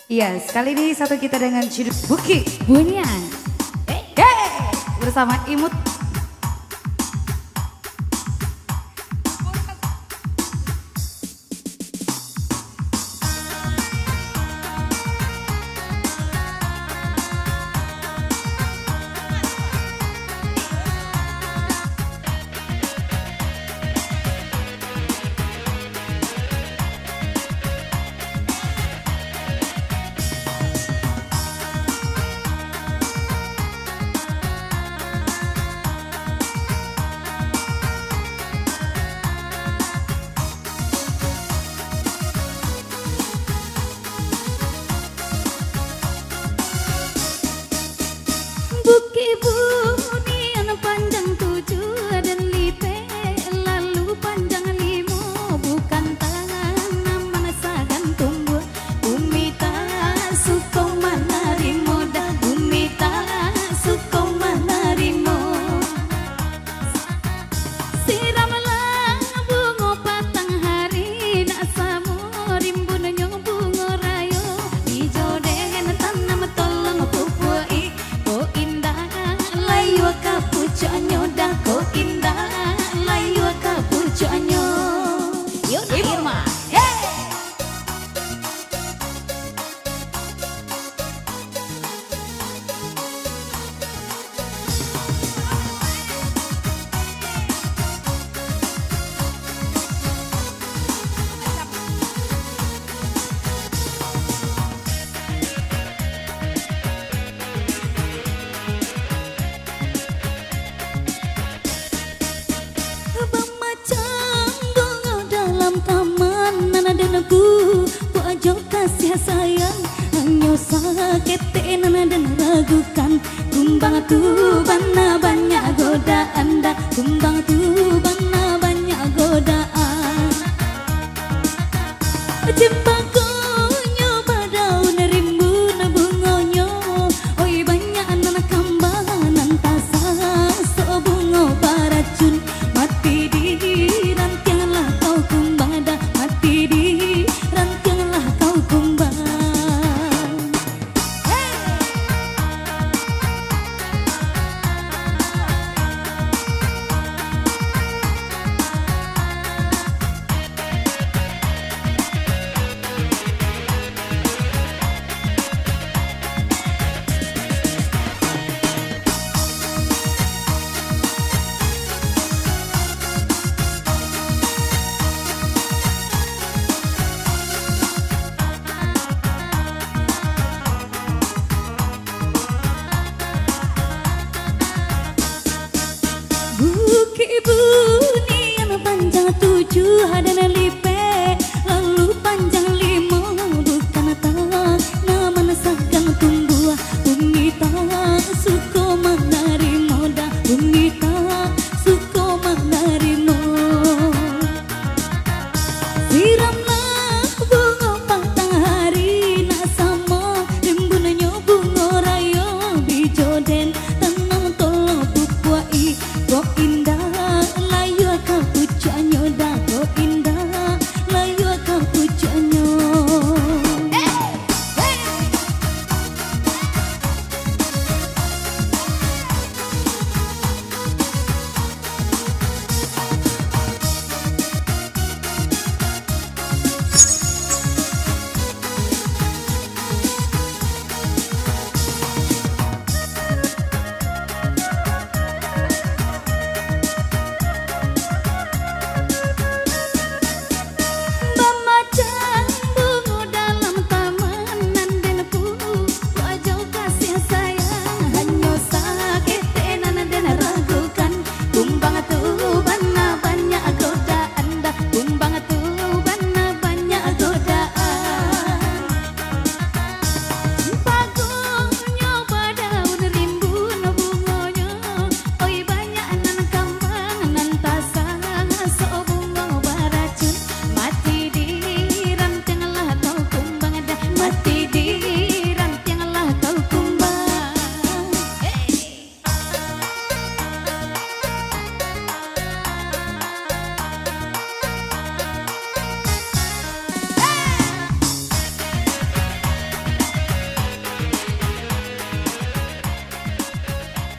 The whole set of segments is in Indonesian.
Yes, kali ini satu kita dengan judul Buki Bunian. Bersama Imut. Buki bunian panjang 7 dan lipe, lalu panjang 5, bukan tangan mana sagan tumbuh. Bumi tak suka menerima dah, bumi tak suka menerima. Siramlah bunga patang hari, nak samu rimbunnya bunga rayo. Hijau den tanam tolong pupuai, ko indah layu kapucanyo dah, ko indah layu kapucanyo. Yo Irma, macam bunga dalam taman, nana dan aku ajo kasih sayang, hanya sakit nana dan ragukan. Kumbang tu bana banyak godaan dah, kumbang tu bana banyak godaan. Cimpakonyo badau nerimbun bungonyo, oi banyak anak kambangan tasa so bungo baracun. Mati di rantianglah kau kumbang dah, mati di rantianglah kau kumbang. Buki bunian panjang 7 dan lipe, lalu panjang 5, bukan tangan mana sagang tumbuh. Bumi tak suka menerima dah, bumi tak suka menerima. Siramlah bunga patang hari, nak sama rimbunnya bunga rayo. Hijau den tanam tolong pupuai, ko indah layu kapucanyo dah, ko indah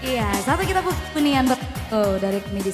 Iya, satu kita punian dari komedi